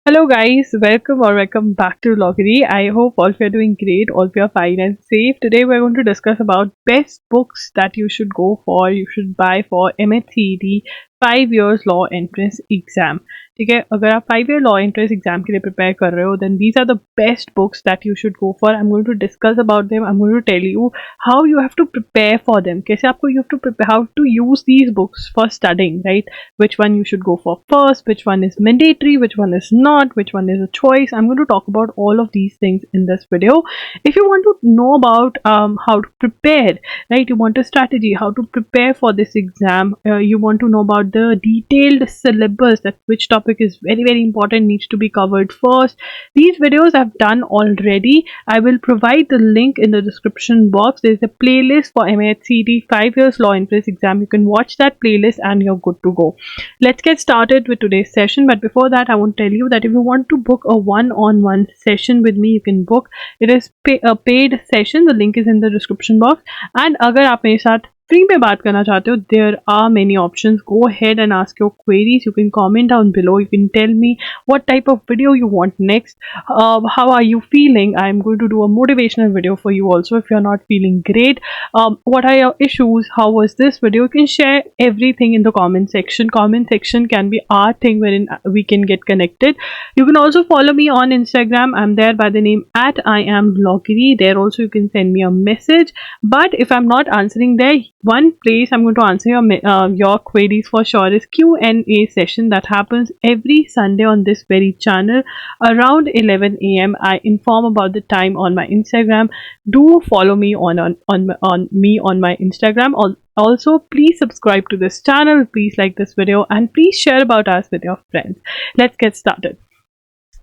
Hello guys, welcome back to Loggery. I hope all of you are doing great, all of you are fine and safe. Today we're going to discuss about best books that you should go for, you should buy for MHCET 5 years law entrance exam. ठीक है, अगर आप 5 year law entrance exam के लिए prepare कर रहे हो, then these are the best books that you should go for. I'm going to discuss about them. I'm going to tell you how you have to prepare for them. कैसे आपको you have to prepare, how to use these books for studying, right? Which one you should go for first, which one is mandatory, which one is not, which one is a choice. I'm going to talk about all of these things in this video. If you want to know about how to prepare, right, you want a strategy how to prepare for this exam, you want to know about the detailed syllabus, that which topic is very important, needs to be covered first. These videos I've done already. I will provide the link in the description box. There's a playlist for MHCET 5 years law entrance exam. You can watch that playlist and you're good to go. Let's get started with today's session. But before that, I want to tell you that if you want to book a one-on-one session with me, you can book. It is a paid session. The link is in the description box. And अगर आप मेरे साथ free में बात करना चाहते हो, there are many options. Go ahead and ask your queries. You can comment down below. You can tell me what type of video you want next. How are you feeling? I'm going to do a motivational video for you also if you're not feeling great. What are your issues? How was this video? You can share everything in the comment section. Comment section can be our thing wherein we can get connected. You can also follow me on Instagram. I'm there by the name at I am Loggery. There also you can send me a message. But if I'm not answering there, one place I'm going to answer your queries for sure is Q&A session that happens every Sunday on this very channel around 11 a.m. I inform about the time on my Instagram. Do follow me on my Instagram. Also, please subscribe to this channel, please like this video, and please share about us with your friends. Let's get started.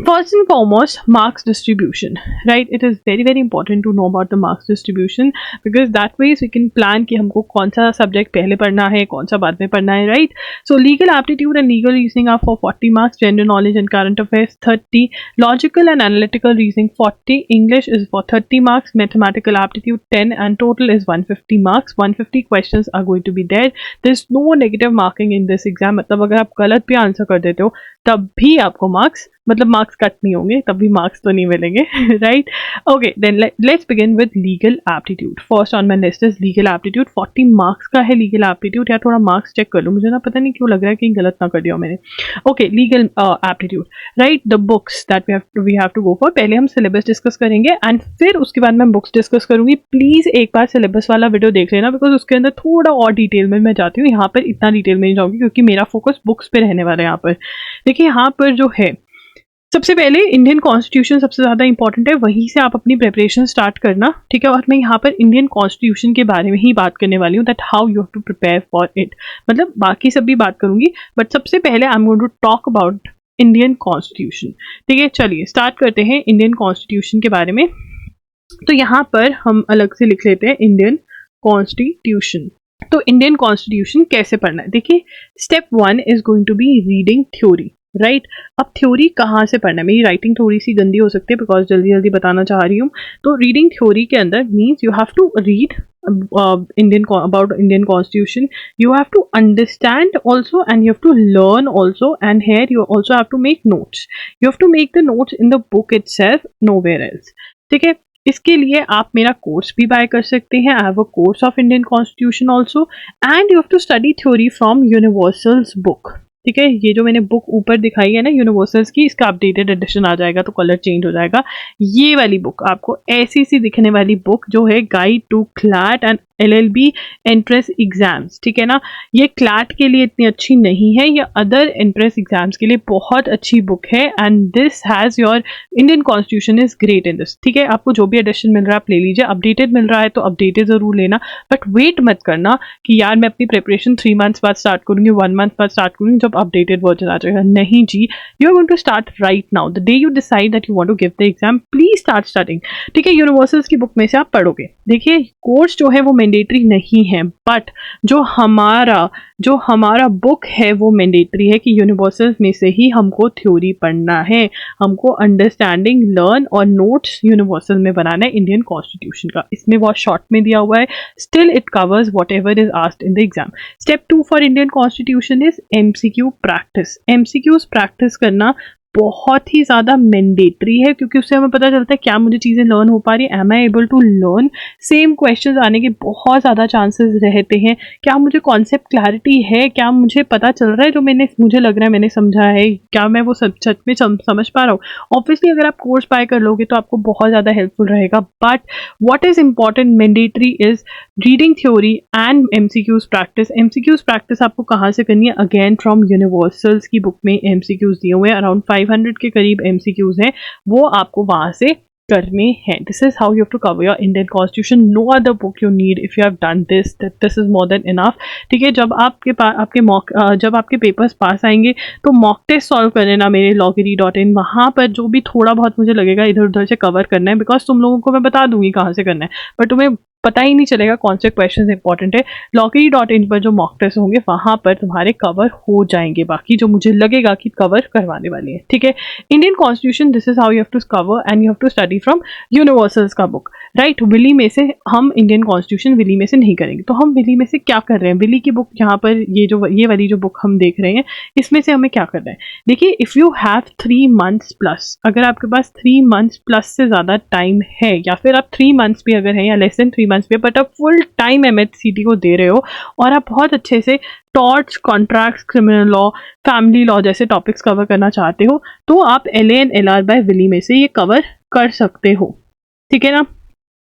First and foremost, marks distribution, right? It is very important to know about the marks distribution, because that way we can plan कि हमको कौन सा subject पहले पढ़ना है, कौन सा बाद में पढ़ना है, right? So legal aptitude and legal reasoning are for 40 marks, general knowledge and current affairs 30, logical and analytical reasoning 40, English is for 30 marks, mathematical aptitude 10, and total is 150 marks. 150 questions are going to be there. There's no negative marking in this exam. मतलब अगर आप गलत भी answer कर देते हो तब भी आपको मार्क्स, मतलब मार्क्स कट नहीं होंगे, तब भी मार्क्स तो नहीं मिलेंगे, right? Okay, then let's begin with legal aptitude. First on my list is legal aptitude. 40 marks का है लीगल एप्टीट्यूड. यार थोड़ा मार्क्स चेक कर लो, मुझे ना पता नहीं क्यों लग रहा है कि गलत ना कर दिया मैंने. Okay, legal aptitude, right? The books that we have to go for. पहले हम सिलेबस डिस्कस करेंगे एंड फिर उसके बाद मैं बुक्स डिस्कस करूंगी. प्लीज एक बार सिलेबस वाला वीडियो देख लेना, बिकॉज उसके अंदर थोड़ा और डिटेल में मैं जाती हूँ. यहाँ पर इतना डिटेल में नहीं जाऊंगी क्योंकि मेरा फोकस बुक्स पे रहने वाला है. यहाँ पर देखिए, यहाँ पर जो है सबसे पहले इंडियन कॉन्स्टिट्यूशन सबसे ज़्यादा इंपॉर्टेंट है, वहीं से आप अपनी प्रिपरेशन स्टार्ट करना, ठीक है? और मैं यहाँ पर इंडियन कॉन्स्टिट्यूशन के बारे में ही बात करने वाली हूँ, that how you have to prepare for it. मतलब बाकी सब भी बात करूंगी, बट सबसे पहले I am going to talk about Indian constitution. ठीक है, चलिए स्टार्ट करते हैं इंडियन कॉन्स्टिट्यूशन के बारे में. तो यहाँ पर हम अलग से लिख लेते हैं इंडियन कॉन्स्टिट्यूशन. तो इंडियन कॉन्स्टिट्यूशन कैसे पढ़ना है? देखिए, step 1 is going to be reading theory, right? अब थ्योरी कहाँ से पढ़ना है? मेरी राइटिंग थोड़ी सी गंदी हो सकती है बिकॉज जल्दी बताना चाह रही हूँ. तो रीडिंग थ्योरी के अंदर means you have to read about Indian Constitution. You have to understand also, and you have to learn also, and here you also have to make notes. You have to make the notes in the book itself, nowhere else. ठीक है? इसके लिए आप मेरा course भी bye कर सकते हैं. I have a course of Indian constitution also, and you have to study theory from Universal's book. ठीक है, ये जो मैंने बुक ऊपर दिखाई है ना यूनिवर्सल्स की, इसका अपडेटेड एडिशन आ जाएगा तो कलर चेंज हो जाएगा. ये वाली बुक आपको ऐसी सी दिखने वाली बुक जो है guide to CLAT and LLB entrance exams, ठीक है ना? ये क्लैट के लिए इतनी अच्छी नहीं है, ये अदर एंट्रेंस एग्जाम्स के लिए बहुत अच्छी बुक है. And this has your Indian constitution is great in this. ठीक है, आपको जो भी एडिशन मिल रहा है आप ले लीजिए. अपडेटेड मिल रहा है तो अपडेटेड ज़रूर लेना, बट वेट मत करना कि यार मैं अपनी प्रिपरेशन 3 months बाद स्टार्ट करूँगी, 1 month बाद स्टार्ट करूँगी जब अपडेटेड वर्जन आ जाएगा. नहीं जी, you are going to start right now. The day you decide that you want to give the exam, please start studying. ठीक है, यूनिवर्सल्स की बुक में से आप पढ़ोगे. देखिए, कोर्स जो है वो मैंडेटरी नहीं है, बट जो हमारा बुक है वो मैंडेटरी है कि यूनिवर्सल्स में से ही हमको थ्योरी पढ़ना है, हमको अंडरस्टैंडिंग, लर्न और नोट्स यूनिवर्सल में बनाना है इंडियन कॉन्स्टिट्यूशन का. इसमें बहुत शॉर्ट में दिया हुआ है, still it covers what ever is asked in the exam. Step 2 for Indian constitution is MCQ practice. MCQs practice करना बहुत ही ज़्यादा मैंडेटरी है, क्योंकि उससे हमें पता चलता है क्या मुझे चीज़ें लर्न हो पा रही है, am I able to learn. Same questions आने के बहुत ज़्यादा चांसेस रहते हैं, क्या मुझे कॉन्सेप्ट क्लैरिटी है, क्या मुझे पता चल रहा है जो मुझे लग रहा है मैंने समझा है, क्या मैं वो सच में समझ पा रहा हूँ। ऑब्वियसली अगर आप कोर्स बाय कर लोगे तो आपको बहुत ज़्यादा हेल्पफुल रहेगा, but what is important mandatory is reading theory and MCQs practice. MCQs practice आपको कहाँ से करनी है? अगेन फ्रॉम यूनिवर्सल्स की बुक में एमसीक्यूज दिए हुए हैं, अराउंड 500 के करीब एमसीक्यूज हैं, वो आपको वहाँ से करने हैं। This is how you have to cover your Indian constitution. No other book you need if you have done this, this is more than enough. ठीक है, जब आपके पेपर्स पास आएंगे तो मॉक टेस्ट सॉल्व कर लेना मेरे loggery.in। वहाँ पर जो भी थोड़ा बहुत मुझे लगेगा इधर उधर से कवर करना है, बिकॉज तुम लोगों को मैं बता दूंगी कहाँ से करना है, बट तुम्हें पता ही नहीं चलेगा कौन से क्वेश्चन इंपॉर्टेंट है। loggery.in पर जो मॉक टेस्ट होंगे वहाँ पर तुम्हारे कवर हो जाएंगे, बाकी जो मुझे लगेगा कि कवर करवाने वाली है। ठीक है, Indian constitution, this is how you have to cover and you have to study from Universal's का बुक। राइट, विली में से हम इंडियन कॉन्स्टिट्यूशन विली में से नहीं करेंगे, तो हम विली में से क्या कर रहे हैं? विली की बुक यहाँ पर ये वाली जो बुक हम देख रहे हैं, इसमें से हमें क्या करना है? देखिए, if you have 3 months plus, अगर आपके पास 3 months प्लस से ज्यादा टाइम है, या फिर आप 3 months भी अगर है या लेस देन 3 months भी, बट आप फुल टाइम एमएचसीटी को दे रहे हो और आप बहुत अच्छे से torts, contracts, criminal law, family law जैसे टॉपिक्स कवर करना चाहते हो, तो आप LAN/LR बाय विली में से ये कवर कर सकते हो। ठीक है ना,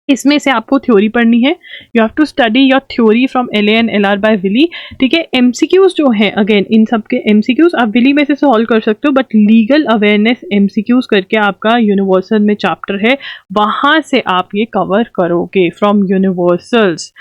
इसमें से आपको थ्योरी पढ़नी है, you have to study your theory from LAN/LR by Wiley. ठीक है, एमसीक्यूज जो हैं, अगेन इन सब के एमसीक्यूज आप विली में से सॉल्व कर सकते हो, बट लीगल अवेयरनेस एमसीक्यूज करके आपका यूनिवर्सल में चैप्टर है, वहां से आप ये कवर करोगे फ्रॉम यूनिवर्सल्स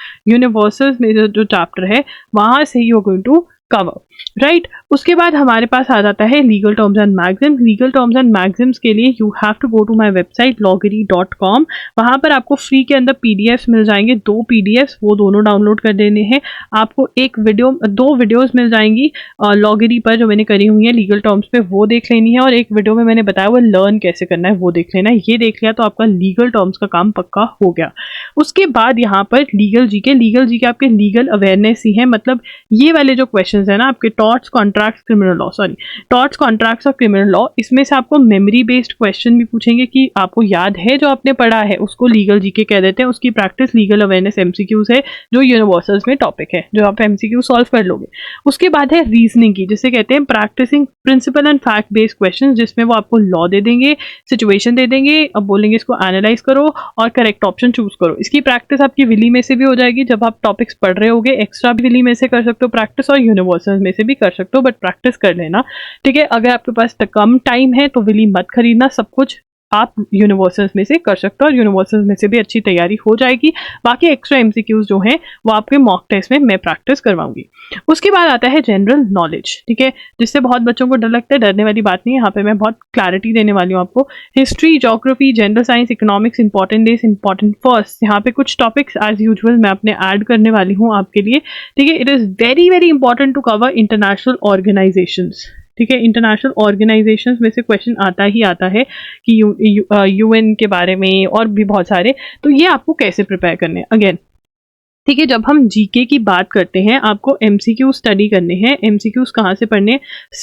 में जो चैप्टर है वहां से you are going to cover. Right, उसके बाद हमारे पास आ जाता है legal terms and maxims. Legal terms and maxims के लिए you have to go to my website loggery.com। वहां पर आपको फ्री के अंदर पीडीएफ्स मिल जाएंगे, 2 पीडीएफ्स, वो दोनों डाउनलोड कर देने हैं। आपको 2 वीडियोस मिल जाएंगी loggery पर जो मैंने करी हुई है लीगल टर्म्स पे, वो देख लेनी है, और एक वीडियो में मैंने बताया वो लर्न कैसे करना है, वो देख लेना है। ये देख लिया तो आपका लीगल टर्म्स का काम पक्का हो गया। उसके बाद यहाँ पर लीगल जी के आपके लीगल अवेयरनेस ही है, मतलब ये वाले जो क्वेश्चन है ना आपके torts, contracts, criminal law, torts, contracts और क्रिमिनल लॉ, इसमें से आपको मेमोरी बेस्ड क्वेश्चन भी पूछेंगे कि आपको याद है जो आपने पढ़ा है, उसको लीगल जीके कह देते हैं, उसकी प्रैक्टिस लीगल अवेयरनेस एमसीक्यूज है जो यूनिवर्सल्स में टॉपिक है, जो आप एमसीक्यू सॉल्व कर लोगे। उसके बाद है रीजनिंग की, जिसे कहते हैं practising principle and fact based question, जिसमें वो आपको लॉ दे देंगे, सिचुएशन दे देंगे, अब बोलेंगे इसको एनालाइज करो और करेक्ट ऑप्शन चूज करो। इसकी प्रैक्टिस आपकी विली में से भी हो जाएगी, जब आप टॉपिक्स पढ़ रहे होगे एक्स्ट्रा भी विली में से कर सकते हो प्रैक्टिस, और यूनिवर्सल में से भी कर सकते हो, बट प्रैक्टिस कर लेना। ठीक है, अगर आपके पास कम टाइम है तो विली मत खरीदना, सब कुछ आप यूनिवर्सल्स में से कर सकते हो, और यूनिवर्सल्स में से भी अच्छी तैयारी हो जाएगी। बाकी एक्स्ट्रा एमसीक्यूज जो हैं वो आपके मॉक टेस्ट में मैं प्रैक्टिस करवाऊंगी। उसके बाद आता है जनरल नॉलेज। ठीक है, जिससे बहुत बच्चों को डर लगता है, डरने वाली बात नहीं है, यहाँ पे मैं बहुत क्लैरिटी देने वाली हूँ आपको। History, geography, general science, economics, important days, important first, यहाँ पे कुछ टॉपिक्स एज यूजुअल मैं अपने ऐड करने वाली हूँ आपके लिए। ठीक है, it is very very important to cover international organisations. ठीक है, इंटरनेशनल ऑर्गेनाइजेशंस में से क्वेश्चन आता ही आता है कि यूएन के बारे में और भी बहुत सारे, तो ये आपको कैसे प्रिपेयर करने हैं अगेन। ठीक है, जब हम जीके की बात करते हैं आपको एमसीक्यू स्टडी करने हैं। एमसीक्यूज कहाँ से पढ़ने?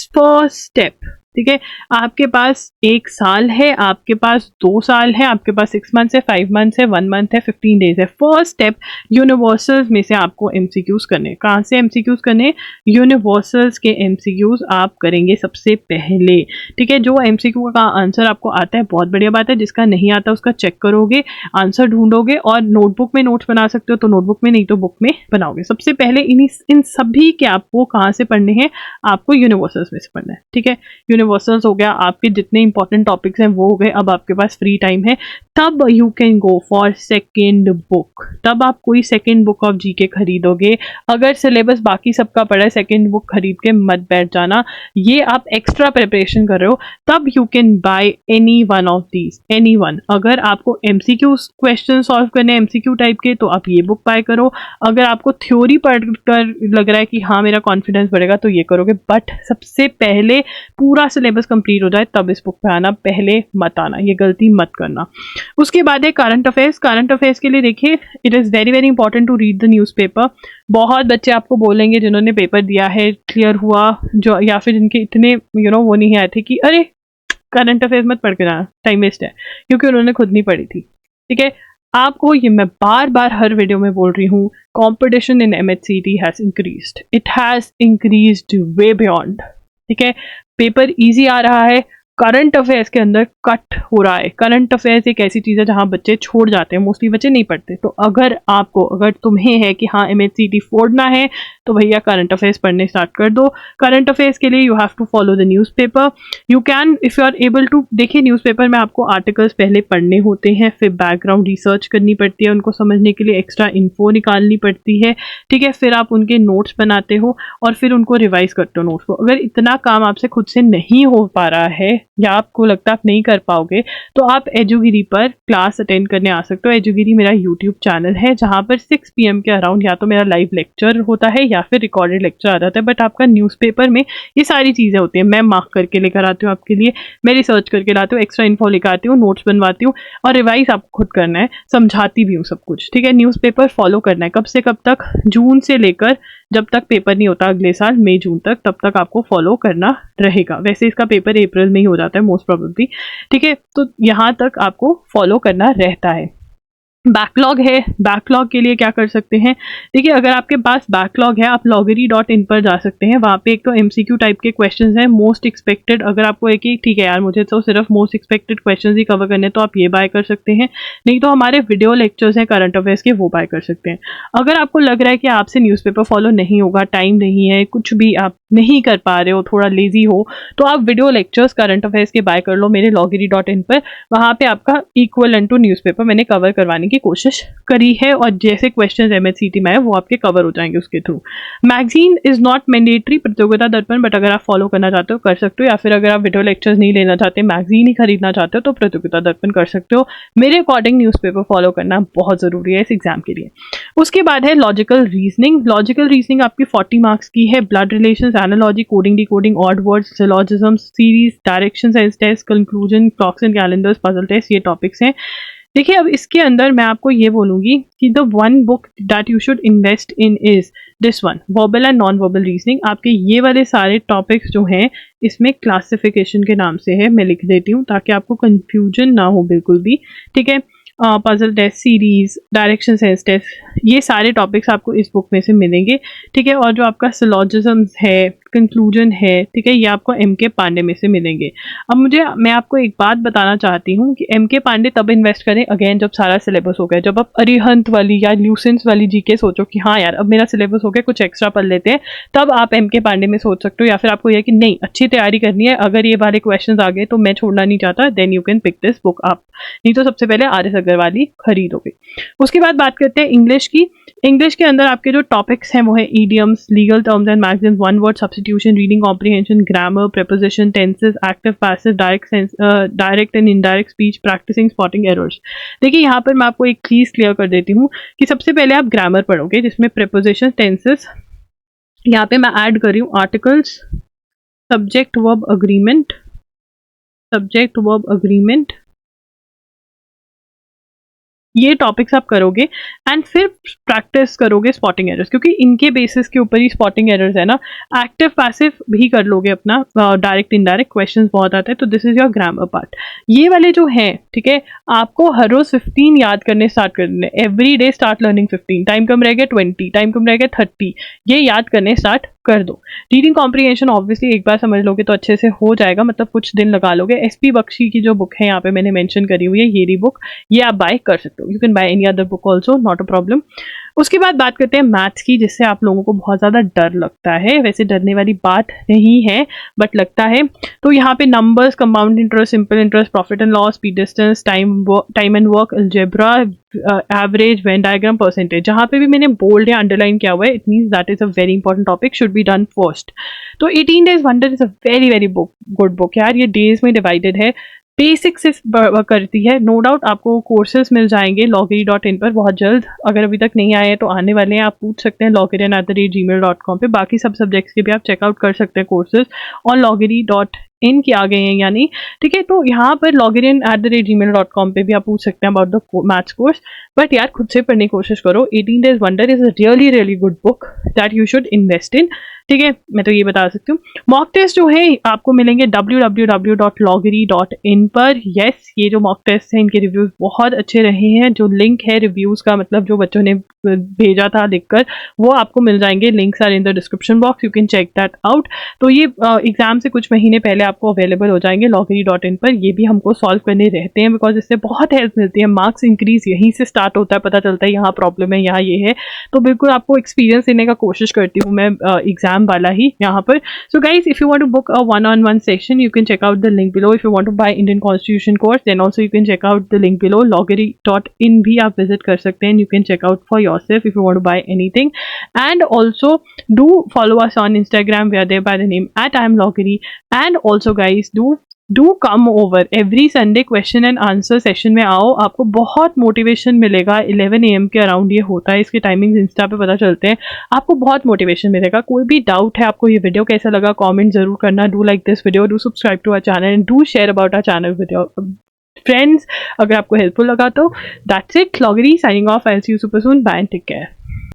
First step. ठीक है, आपके पास 1 साल है, आपके पास 2 साल है, आपके पास 6 months है, 5 months है, 1 month है, 15 days है। फर्स्ट स्टेप यूनिवर्सल्स में से आपको एमसीक्यूज करने। कहाँ से एमसीक्यूज करने? यूनिवर्सल्स के एमसीक्यूज आप करेंगे सबसे पहले। ठीक है, जो एमसीक्यू का आंसर आपको आता है बहुत बढ़िया बात है, जिसका नहीं आता उसका चेक करोगे, आंसर ढूंढोगे, और नोटबुक में नोट्स बना सकते हो तो नोटबुक में, नहीं तो बुक में बनाओगे। सबसे पहले इन सभी के आपको कहाँ से पढ़ने हैं? आपको यूनिवर्सल्स में से पढ़ना है। ठीक है, यूनिवर्सल्स हो गया, आपके जितने इंपॉर्टेंट टॉपिक्स हैं वो हो गए। अब आपके पास फ्री टाइम है, तब you can go for second book. तब आप कोई सेकेंड बुक ऑफ जीके खरीदोगे। अगर सिलेबस बाकी सबका पड़ा है, सेकेंड बुक खरीद के मत बैठ जाना, ये आप एक्स्ट्रा प्रिपरेशन कर रहे हो। तब you can by any one of these, any one. अगर आपको एमसीक्यू क्वेश्चन सॉल्व करने एमसीक्यू टाइप के, तो आप ये बुक बाय करो। अगर आपको थ्योरी पढ़ कर लग रहा है कि हाँ मेरा कॉन्फिडेंस बढ़ेगा, तो ये करोगे। बट सबसे पहले पूरा सिलेबस कंप्लीट हो जाए तब इस बुक पे आना, पहले मत आना, ये गलती मत करना। उसके बाद है करंट अफेयर्स। करंट अफेयर्स के लिए देखिए, it is very very important to read the newspaper. बहुत बच्चे आपको बोलेंगे जिन्होंने पेपर दिया है, क्लियर हुआ, जो या फिर जिनके इतने वो नहीं आए थे कि अरे करंट अफेयर्स मत पढ़ के जाना, टाइम वेस्ट है, क्योंकि उन्होंने खुद नहीं पढ़ी थी। ठीक है, आपको ये मैं बार बार हर वीडियो में बोल रही हूँ, competition in MHCT has increased, it has increased way beyond. ठीक है, पेपर इजी आ रहा है, करंट अफेयर्स के अंदर कट हो रहा है। करंट अफेयर्स एक ऐसी चीज़ है जहाँ बच्चे छोड़ जाते हैं, मोस्टली बच्चे नहीं पढ़ते। तो अगर तुम्हें है कि हाँ MHCT फोड़ना है, तो भैया करंट अफेयर्स पढ़ने स्टार्ट कर दो। करंट अफेयर्स के लिए you have to follow the newspaper. You can, if you are able to, देखिए न्यूज़पेपर में आपको आर्टिकल्स पहले पढ़ने होते हैं, फिर बैकग्राउंड रिसर्च करनी पड़ती है, उनको समझने के लिए एक्स्ट्रा इन्फो निकालनी पड़ती है। ठीक है, फिर आप उनके नोट्स बनाते हो और फिर उनको रिवाइज करते हो नोट्स को। अगर इतना काम आपसे खुद से नहीं हो पा रहा है या आपको लगता है आप नहीं कर पाओगे, तो आप एजुगिरी पर क्लास अटेंड करने आ सकते हो। एजुगिरी मेरा यूट्यूब चैनल है जहाँ पर 6 PM के अराउंड या तो मेरा लाइव लेक्चर होता है या फिर रिकॉर्डेड लेक्चर आ जाता है। बट आपका न्यूज़पेपर में ये सारी चीज़ें होती हैं, मैं मार्क करके लेकर आती हूँ आपके लिए, मैं रिसर्च करके लाती हूँ, एक्स्ट्रा इन्फो लेकर आती हूँ, नोट्स बनवाती हूँ और रिवाइज आपको खुद करना है, समझाती भी हूँ सब कुछ। ठीक है, न्यूज़पेपर फॉलो करना है, कब से कब तक, जून से लेकर जब तक पेपर नहीं होता अगले साल मई जून तक, तब तक आपको फॉलो करना रहेगा। वैसे इसका पेपर अप्रैल में ही हो जाता है मोस्ट प्रोबेबली। ठीक है, तो यहाँ तक आपको फॉलो करना रहता है। बैकलॉग है, बैकलॉग के लिए क्या कर सकते हैं, देखिए अगर आपके पास बैकलॉग है, आप loggery.in पर जा सकते हैं। वहाँ पे एक तो MCQ टाइप के क्वेश्चंस हैं, मोस्ट एक्सपेक्टेड। अगर आपको एक ही ठीक है यार मुझे तो सिर्फ मोस्ट एक्सपेक्टेड क्वेश्चंस ही कवर करने, तो आप ये बाय कर सकते हैं। नहीं तो हमारे वीडियो लेक्चर्स हैं करंट अफेयर्स के, वो बाय कर सकते हैं। अगर आपको लग रहा है कि आपसे न्यूज़पेपर फॉलो नहीं होगा, टाइम नहीं है, कुछ भी आप नहीं कर पा रहे हो, थोड़ा लेजी हो, तो आप वीडियो लेक्चर्स करंट अफेयर्स के बाय कर लो मेरे loggery.in पर। वहाँ पे आपका इक्वलेंट टू न्यूज़पेपर मैंने कवर करवाने की कोशिश करी है, और जैसे क्वेश्चंस MHCT में है वो आपके कवर हो जाएंगे उसके through. Magazine is not mandatory, प्रतियोगिता दर्पण, बट अगर आप फॉलो करना चाहते हो कर सकते हो, या फिर अगर आप वीडियो लेक्चर्स नहीं लेना चाहते, मैगजीन ही खरीदना चाहते हो, तो प्रतियोगिता दर्पण कर सकते हो। मेरे अकॉर्डिंग न्यूज़पेपर फॉलो करना बहुत ज़रूरी है इस एग्जाम के लिए। उसके बाद है लॉजिकल रीजनिंग। लॉजिकल रीजनिंग आपकी 40 मार्क्स की है। Blood relations, analogy, coding, decoding, odd words, syllogisms, series, direction sense test, conclusion, clocks and calendars, puzzle test, ये टॉपिक्स हैं। देखिए अब इसके अंदर मैं आपको ये बोलूँगी कि the one book that you should invest in is this one, verbal and non verbal reasoning. आपके ये वाले सारे टॉपिक्स जो हैं इसमें क्लासिफिकेशन के नाम से है, मैं लिख देती हूँ ताकि आपको कन्फ्यूजन ना हो बिल्कुल भी। ठीक है, puzzle test, series, direction sense test, ये सारे टॉपिक्स आपको इस बुक में से मिलेंगे। ठीक है, और जो आपका सिलॉजिज्म्स है, कंक्लूजन है, ठीक है, ये आपको MK पांडे में से मिलेंगे। अब मैं आपको एक बात बताना चाहती हूँ कि MK पांडे तब इन्वेस्ट करें अगेन जब सारा सिलेबस हो गया, जब आप अरिहंत वाली या ल्यूसेंस वाली GK सोचो कि हाँ यार अब मेरा सिलेबस हो गया, कुछ एक्स्ट्रा पढ़ लेते हैं, तब आप MK पांडे में सोच सकते हो। या फिर आपको यह कि नहीं अच्छी तैयारी करनी है, अगर ये वाले क्वेश्चन आ गए तो मैं छोड़ना नहीं चाहता, then you can pick this book up. नहीं तो सबसे पहले RS अग्रवाल ही खरीदोगे। उसके बाद बात करते हैं इंग्लिश की। इंग्लिश के अंदर आपके जो टॉपिक्स हैं वो है idioms, legal terms and maxims, one word substitution, reading comprehension, grammar, preposition, tenses, active passive, direct and indirect speech, practising spotting errors. देखिए यहाँ पर मैं आपको एक चीज़ क्लियर कर देती हूँ कि सबसे पहले आप ग्रामर पढ़ोगे जिसमें प्रीपोजिशन, टेंसेस, यहाँ पे मैं ऐड कर रही हूँ आर्टिकल्स, सब्जेक्ट वर्ब अग्रीमेंट, ये टॉपिक्स आप करोगे एंड फिर प्रैक्टिस करोगे स्पॉटिंग एरर्स, क्योंकि इनके बेसिस के ऊपर ही स्पॉटिंग एरर्स है ना। एक्टिव पैसिव भी कर लोगे अपना, डायरेक्ट इनडायरेक्ट क्वेश्चंस बहुत आते हैं, तो this is your grammar part. ये वाले जो हैं, ठीक है, आपको हर रोज 15 याद करने स्टार्ट करने, every day start learning 15, time कम रहेगा 20, टाइम कम रहेगा 30, ये याद करने स्टार्ट कर दो। रीडिंग कॉम्प्रिहेंशन ऑब्वियसली एक बार समझ लोगे तो अच्छे से हो जाएगा, मतलब कुछ दिन लगा लोगे। SP बख्शी की जो बुक है यहाँ पे मैंने मेंशन करी हुई है, ये बुक, ये आप बाय कर सकते हो। You can by any other book also, not a problem. उसके बाद बात करते हैं मैथ्स की, जिससे आप लोगों को बहुत ज़्यादा डर लगता है। वैसे डरने वाली बात नहीं है बट लगता है। तो यहाँ पे numbers, compound interest, simple interest, profit and loss, speed distance, time and work, algebra, average, Venn diagram, percentage, जहाँ पे भी मैंने बोल्ड या अंडरलाइन किया हुआ है, it means that is a very important topic, should be done first. तो 18 days wonder is a very very good book यार, ये डेज में डिवाइडेड है, बेसिक से करती है। नो डाउट आपको कोर्सेज मिल जाएंगे loggery.in पर बहुत जल्द, अगर अभी तक नहीं आए हैं तो आने वाले हैं, आप पूछ सकते हैं loggery@gmail.com पे। बाकी सब सब्जेक्ट्स के भी आप चेकआउट कर सकते हैं कोर्सेज और loggery.in के आ गए हैं यानी, ठीक है। तो यहाँ पर loggery@gmail.com पे भी आप पूछ सकते हैं about the maths course, but यार खुद से पढ़ने की कोशिश करो। 18 days wonder is a really really good book that you should invest in. ठीक है, मैं तो ये बता सकती हूँ। मॉक टेस्ट जो है आपको मिलेंगे www.loggery.in पर। यस, ये जो मॉक टेस्ट है इनके रिव्यूज बहुत अच्छे रहे हैं। जो लिंक है रिव्यूज का, मतलब जो बच्चों ने भेजा था लिखकर, वो आपको मिल जाएंगे। Links are in the description box, you can check that out. तो ये एग्जाम से कुछ महीने पहले आपको अवेलेबल हो जाएंगे loggery.in पर। ये भी हमको सॉल्व करने रहते हैं बिकॉज इससे बहुत हेल्प मिलती है। मार्क्स इंक्रीज यहीं से स्टार्ट होता है, पता चलता है यहाँ प्रॉब्लम है, यहाँ ये है। तो बिल्कुल आपको एक्सपीरियंस देने का कोशिश करती हूँ मैं एग्जाम वाला ही यहाँ पर। So guys, if you want to book a 1-on-1 session, you can check out the link below. If you want to buy Indian Constitution course, then also you can check out the link below. loggery.in भी आप visit कर सकते हैं. You can check out for yourself if you want to buy anything. And also do follow us on Instagram. We are there by the name @IamLoggery. And also guys, do come over every Sunday question and answer session में आओ। आपको बहुत motivation मिलेगा। 11 AM के around ये होता है, इसके टाइमिंग्स इंस्टा पे पता चलते हैं। आपको बहुत मोटिवेशन मिलेगा। कोई भी डाउट है, आपको ये वीडियो कैसा लगा, कमेंट जरूर करना। Do like this video, do subscribe to our channel and do share about our channel with your friends अगर आपको हेल्पफुल लगा तो। दैट्स इट, लॉगरी signing off. I will see you super soon. Bye and take care.